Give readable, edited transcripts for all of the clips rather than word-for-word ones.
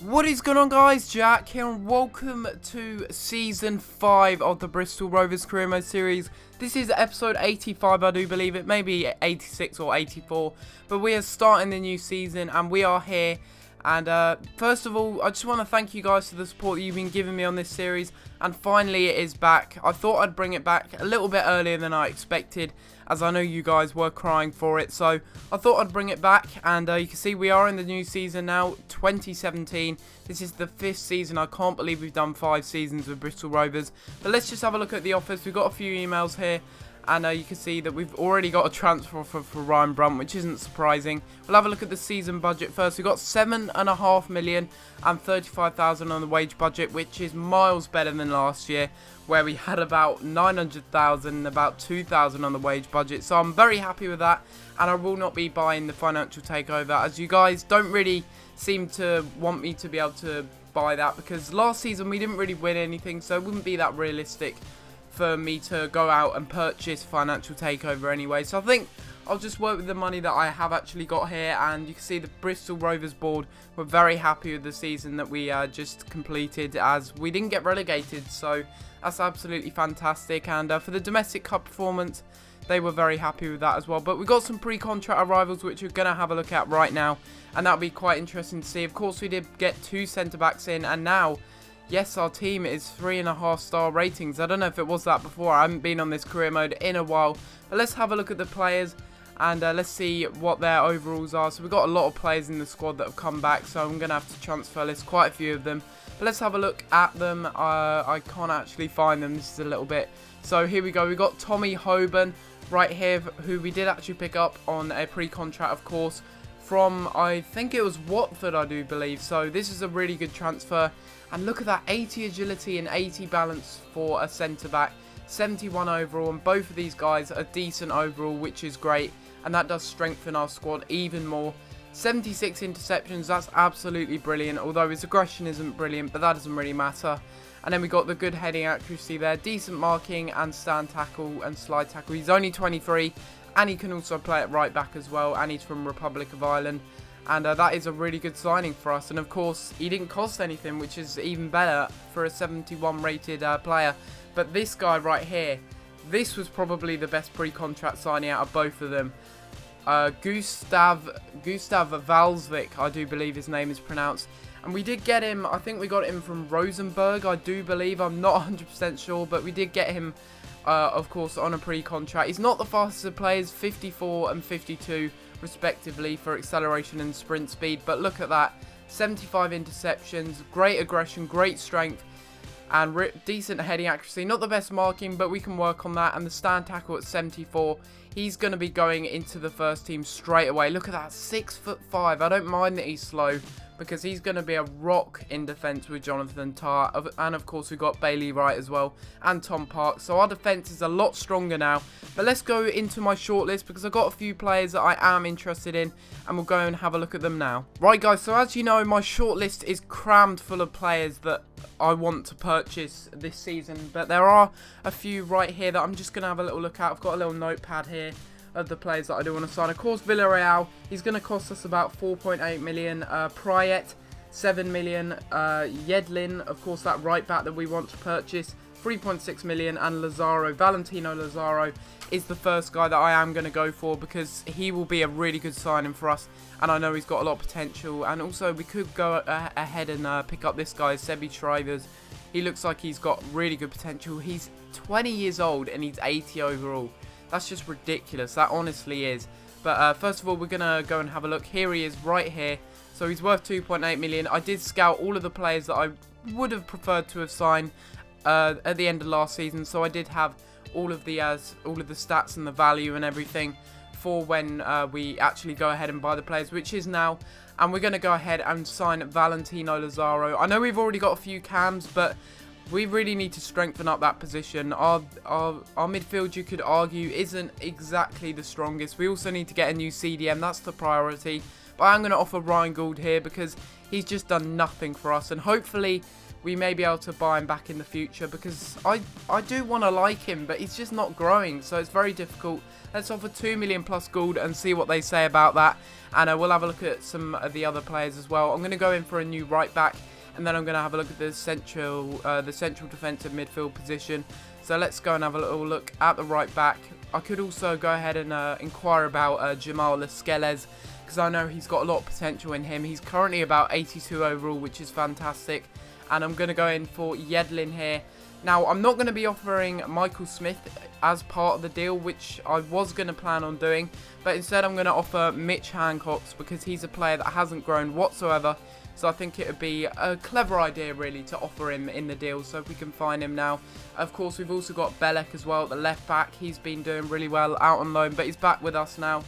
What is going on, guys? Jack here and welcome to Season 5 of the Bristol Rovers Career Mode series. This is episode 85, I do believe. It may be 86 or 84, but we are starting the new season and we are here. And first of all, I just want to thank you guys for the support that you've been giving me on this series. And finally it is back. I thought I'd bring it back a little bit earlier than I expected, as I know you guys were crying for it. So I thought I'd bring it back, and you can see we are in the new season now, 2017. This is the 5th season. I can't believe we've done 5 seasons with Bristol Rovers. But let's just have a look at the office. We've got a few emails here. And you can see that we've already got a transfer for Ryan Brunt, which isn't surprising. We'll have a look at the season budget first. We've got $7.5 million and 35,000 on the wage budget, which is miles better than last year, where we had about 900,000 and about 2,000 on the wage budget. So I'm very happy with that, and I will not be buying the financial takeover, as you guys don't really seem to want me to be able to buy that, because last season we didn't really win anything, so it wouldn't be that realistic for me to go out and purchase financial takeover anyway. So I think I'll just work with the money that I have actually got here. And you can see the Bristol Rovers board were very happy with the season that we just completed, as we didn't get relegated, so that's absolutely fantastic. And for the domestic cup performance, they were very happy with that as well. But we got some pre-contract arrivals which we're going to have a look at right now, and that'll be quite interesting to see. Of course, we did get 2 centre-backs in, and now, yes, our team is 3.5-star ratings. I don't know if it was that before. I haven't been on this career mode in a while. But let's have a look at the players, and let's see what their overalls are. So we've got a lot of players in the squad that have come back, so I'm going to have to transfer list quite a few of them. But let's have a look at them. I can't actually find them. This is a little bit. So here we go. We've got Tommy Hoban right here, who we did actually pick up on a pre-contract, of course, from, I think it was Watford, I do believe. So this is a really good transfer. And look at that, 80 agility and 80 balance for a centre-back, 71 overall, and both of these guys are decent overall, which is great, and that does strengthen our squad even more. 76 interceptions, that's absolutely brilliant, although his aggression isn't brilliant, but that doesn't really matter. And then we got the good heading accuracy there, decent marking and stand tackle and slide tackle. He's only 23, and he can also play at right back as well, and he's from Republic of Ireland. And that is a really good signing for us. And of course, he didn't cost anything, which is even better for a 71 rated player. But this guy right here, this was probably the best pre-contract signing out of both of them. Gustav Valsvik, I do believe his name is pronounced. And we did get him, I think we got him from Rosenborg, I do believe. I'm not 100% sure, but we did get him, of course, on a pre-contract. He's not the fastest of players, 54 and 52. Respectively for acceleration and sprint speed, but look at that, 75 interceptions, great aggression, great strength, and decent heading accuracy. Not the best marking, but we can work on that. And the stand tackle at 74, he's going to be going into the first team straight away. Look at that, 6'5". I don't mind that he's slow, because he's going to be a rock in defence with Jonathan Tah. And of course, we've got Bailey Wright as well, and Tom Park. So our defence is a lot stronger now. But let's go into my shortlist, because I've got a few players that I am interested in, and we'll go and have a look at them now. Right, guys, so as you know, my shortlist is crammed full of players that I want to purchase this season. But there are a few right here that I'm just going to have a little look at. I've got a little notepad here of the players that I do want to sign. Of course, Villarreal, he's going to cost us about 4.8 million. Prayet, 7 million. Yedlin, of course, that right back that we want to purchase, 3.6 million. And Lazaro, Valentino Lazaro, is the first guy that I am going to go for, because he will be a really good signing for us, and I know he's got a lot of potential. And also, we could go ahead and pick up this guy, Sebi Shrivers. He looks like he's got really good potential. He's 20 years old and he's 80 overall. That's just ridiculous. That honestly is. But first of all, we're going to go and have a look. Here he is right here. So he's worth 2.8 million. I did scout all of the players that I would have preferred to have signed at the end of last season. So I did have all of the stats and the value and everything for when we actually go ahead and buy the players, which is now. And we're going to go ahead and sign Valentino Lazaro. I know we've already got a few cams, but we really need to strengthen up that position. Our midfield, you could argue, isn't exactly the strongest. We also need to get a new CDM. That's the priority. But I'm going to offer Ryan Gould here, because he's just done nothing for us. And hopefully we may be able to buy him back in the future, because I do want to like him, but he's just not growing, so it's very difficult. Let's offer 2 million plus gold and see what they say about that, and we'll have a look at some of the other players as well. I'm going to go in for a new right back, and then I'm going to have a look at the central defensive midfield position. So let's go and have a little look at the right back. I could also go ahead and inquire about Jamal Lascelles, because I know he's got a lot of potential in him. He's currently about 82 overall, which is fantastic. And I'm going to go in for Yedlin here. Now, I'm not going to be offering Michael Smith as part of the deal, which I was going to plan on doing. But instead, I'm going to offer Mitch Hancox, because he's a player that hasn't grown whatsoever. So I think it would be a clever idea, really, to offer him in the deal, so if we can find him now. Of course, we've also got Belek as well at the left back. He's been doing really well out on loan, but he's back with us now.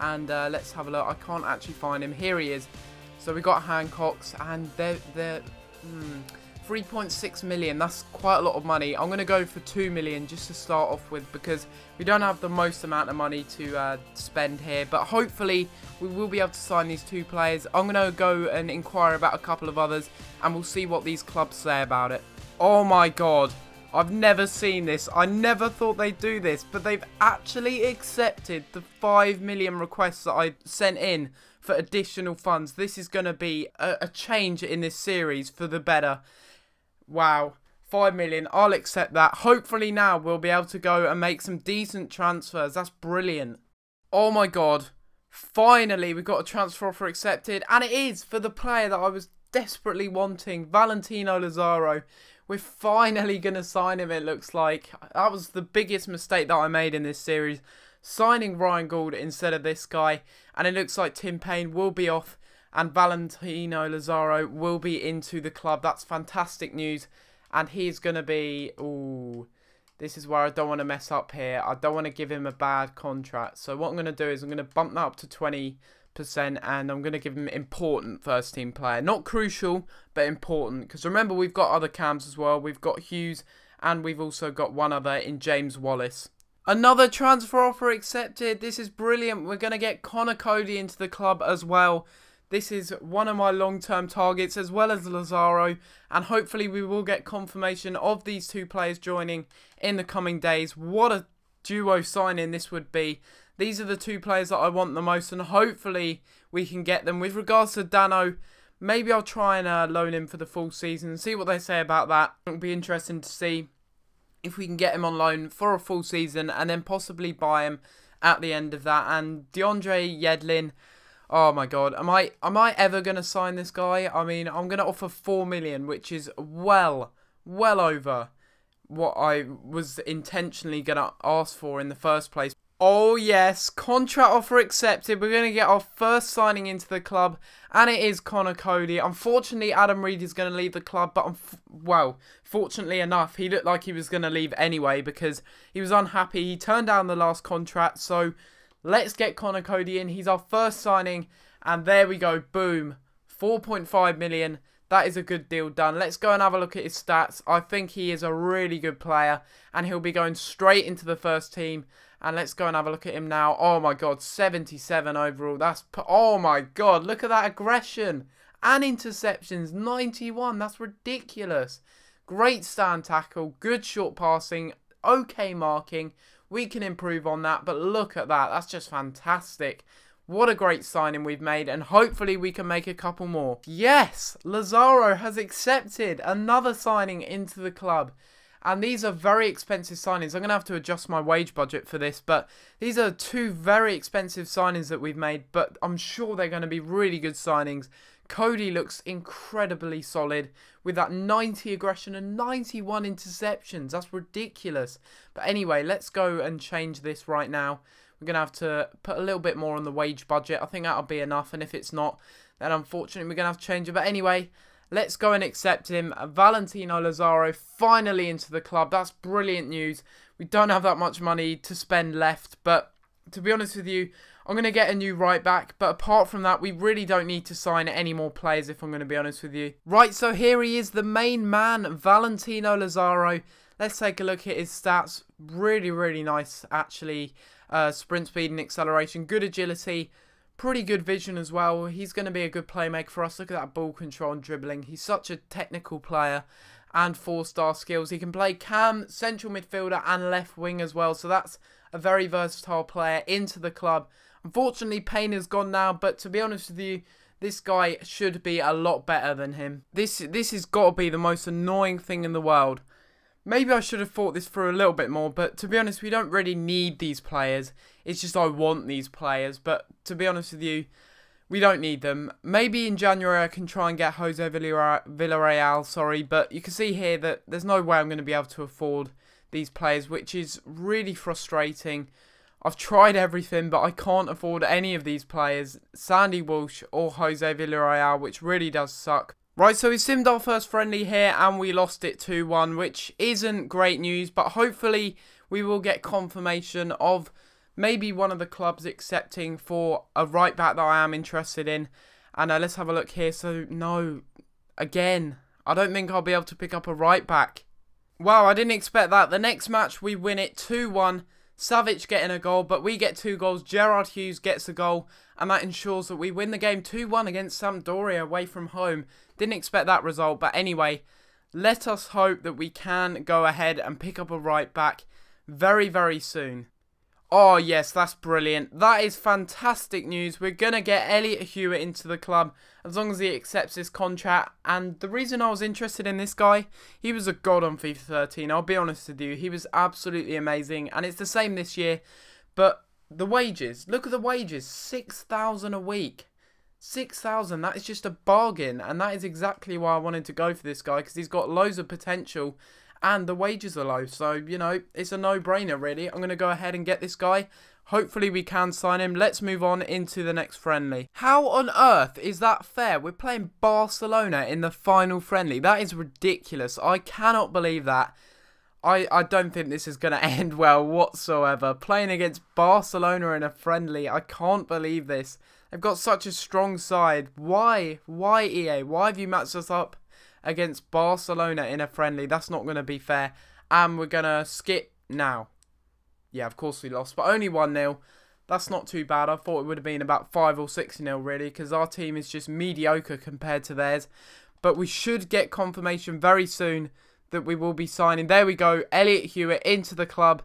And let's have a look. I can't actually find him. Here he is. So we got Hancox, and they're 3.6 million. That's quite a lot of money. I'm going to go for 2 million just to start off with, because we don't have the most amount of money to spend here. But hopefully we will be able to sign these two players. I'm going to go and inquire about a couple of others, and we'll see what these clubs say about it. Oh my god. I've never seen this. I never thought they'd do this, but they've actually accepted the 5 million requests that I sent in for additional funds. This is going to be a change in this series for the better. Wow. 5 million. I'll accept that. Hopefully now we'll be able to go and make some decent transfers. That's brilliant. Oh my god. Finally, we've got a transfer offer accepted. And it is for the player that I was desperately wanting. Valentino Lazaro. We're finally going to sign him, it looks like. That was the biggest mistake that I made in this series. Signing Ryan Gould instead of this guy. And it looks like Tim Payne will be off. And Valentino Lazaro will be into the club. That's fantastic news. And he's going to be... Ooh, this is where I don't want to mess up here. I don't want to give him a bad contract. So what I'm going to do is I'm going to bump that up to 20%. And I'm going to give him important first team player. Not crucial, but important. Because remember, we've got other cams as well. We've got Hughes. And we've also got one other in James Wallace. Another transfer offer accepted. This is brilliant. We're going to get Connor Cody into the club as well. This is one of my long-term targets, as well as Lazaro, and hopefully we will get confirmation of these two players joining in the coming days. What a duo signing this would be. These are the two players that I want the most, and hopefully we can get them. With regards to Dano, maybe I'll try and loan him for the full season and see what they say about that. It'll be interesting to see if we can get him on loan for a full season and then possibly buy him at the end of that. And DeAndre Yedlin... Oh my god, am I ever going to sign this guy? I mean, I'm going to offer 4 million, which is well over what I was intentionally going to ask for in the first place. Oh yes, contract offer accepted. We're going to get our first signing into the club, and it is Connor Cody. Unfortunately, Adam Reed is going to leave the club, but well, fortunately enough, he looked like he was going to leave anyway because he was unhappy. He turned down the last contract, so... Let's get Connor Cody in. He's our first signing. And there we go. Boom. 4.5 million. That is a good deal done. Let's go and have a look at his stats. I think he is a really good player. And he'll be going straight into the first team. And let's go and have a look at him now. Oh my god. 77 overall. Oh my god. Look at that aggression. And interceptions. 91. That's ridiculous. Great stand tackle. Good short passing. Okay marking. We can improve on that, but look at that. That's just fantastic. What a great signing we've made, and hopefully we can make a couple more. Yes, Lazaro has accepted another signing into the club. And these are very expensive signings. I'm going to have to adjust my wage budget for this, but these are two very expensive signings that we've made, but I'm sure they're going to be really good signings. Cody looks incredibly solid with that 90 aggression and 91 interceptions. That's ridiculous. But anyway, let's go and change this right now. We're going to have to put a little bit more on the wage budget. I think that'll be enough. And if it's not, then unfortunately we're going to have to change it. But anyway, let's go and accept him. Valentino Lazaro finally into the club. That's brilliant news. We don't have that much money to spend left, but to be honest with you, I'm going to get a new right back, but apart from that, we really don't need to sign any more players, if I'm going to be honest with you. Right, so here he is, the main man, Valentino Lazaro. Let's take a look at his stats. Really, really nice, actually. Sprint speed and acceleration, good agility, pretty good vision as well. He's going to be a good playmaker for us. Look at that ball control and dribbling. He's such a technical player and 4-star skills. He can play cam, central midfielder and left wing as well. So that's a very versatile player into the club. Unfortunately, Payne is gone now, but to be honest with you, this guy should be a lot better than him. This has got to be the most annoying thing in the world. Maybe I should have thought this through a little bit more, but to be honest, we don't really need these players. It's just I want these players, but to be honest with you, we don't need them. Maybe in January I can try and get Jose Villarreal, but you can see here that there's no way I'm going to be able to afford these players, which is really frustrating. I've tried everything, but I can't afford any of these players, Sandy Walsh or Jose Villarreal, which really does suck. Right, so we simmed our first friendly here and we lost it 2-1, which isn't great news, but hopefully we will get confirmation of maybe one of the clubs accepting for a right back that I am interested in. And let's have a look here. So, no, again, I don't think I'll be able to pick up a right back. Wow, I didn't expect that. The next match, we win it 2-1. Savic getting a goal, but we get 2 goals. Gerard Hughes gets a goal, and that ensures that we win the game 2-1 against Sampdoria away from home. Didn't expect that result, but anyway, let us hope that we can go ahead and pick up a right back very, very soon. Oh, yes, that's brilliant. That is fantastic news. We're going to get Elliot Hewitt into the club as long as he accepts this contract. And the reason I was interested in this guy, he was a god on FIFA 13. I'll be honest with you. He was absolutely amazing. And it's the same this year. But the wages, look at the wages. 6,000 a week. 6,000, that is just a bargain. And that is exactly why I wanted to go for this guy, because he's got loads of potential. And the wages are low, so, you know, it's a no-brainer, really. I'm going to go ahead and get this guy. Hopefully we can sign him. Let's move on into the next friendly. How on earth is that fair? We're playing Barcelona in the final friendly. That is ridiculous. I cannot believe that. I don't think this is going to end well whatsoever. Playing against Barcelona in a friendly. I can't believe this. They've got such a strong side. Why? Why, EA? Why have you matched us up against Barcelona in a friendly? That's not going to be fair. And we're going to skip now. Yeah, of course we lost, but only 1-0. That's not too bad. I thought it would have been about 5 or 6-0 really, because our team is just mediocre compared to theirs. But we should get confirmation very soon that we will be signing. There we go. Elliot Hewitt into the club.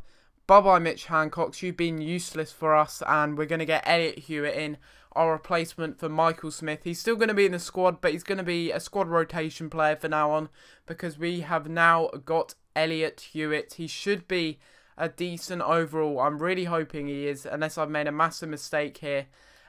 Bye-bye, Mitch Hancock. You've been useless for us, and we're going to get Elliot Hewitt in, our replacement for Michael Smith. He's still going to be in the squad, but he's going to be a squad rotation player for now on, because we have now got Elliot Hewitt. He should be a decent overall. I'm really hoping he is, unless I've made a massive mistake here.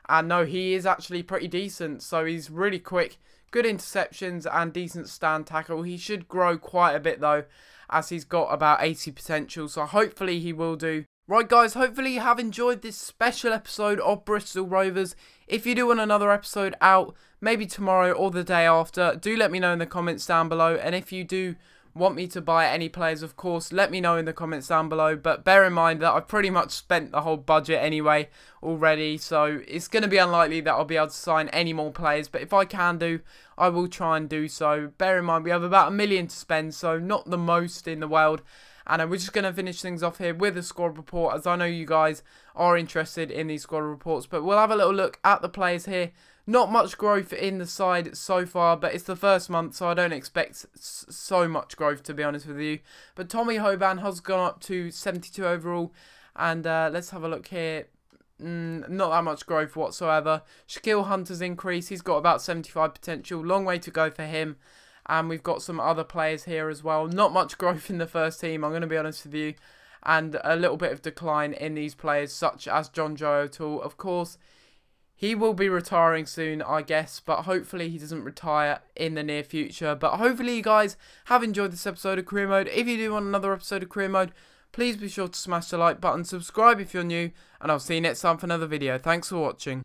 And no, he is actually pretty decent. So he's really quick, good interceptions and decent stand tackle. He should grow quite a bit though, as he's got about 80 potential. So hopefully he will do. Right guys, hopefully you have enjoyed this special episode of Bristol Rovers. If you do want another episode out, maybe tomorrow or the day after, do let me know in the comments down below. And if you do want me to buy any players, of course, let me know in the comments down below. But bear in mind that I've pretty much spent the whole budget anyway already. So it's going to be unlikely that I'll be able to sign any more players. But if I can do, I will try and do so. Bear in mind we have about $1 million to spend, so not the most in the world. And we're just going to finish things off here with a squad report, as I know you guys are interested in these squad reports. But we'll have a little look at the players here. Not much growth in the side so far, but it's the first month, so I don't expect so much growth, to be honest with you. But Tommy Hoban has gone up to 72 overall. And let's have a look here. Not that much growth whatsoever. Shaquille Hunter's increase. He's got about 75 potential. Long way to go for him. And we've got some other players here as well. Not much growth in the first team, I'm going to be honest with you. And a little bit of decline in these players, such as John Joe O'Toole. Of course, he will be retiring soon, I guess. But hopefully he doesn't retire in the near future. But hopefully you guys have enjoyed this episode of Career Mode. If you do want another episode of Career Mode, please be sure to smash the like button, subscribe if you're new. And I'll see you next time for another video. Thanks for watching.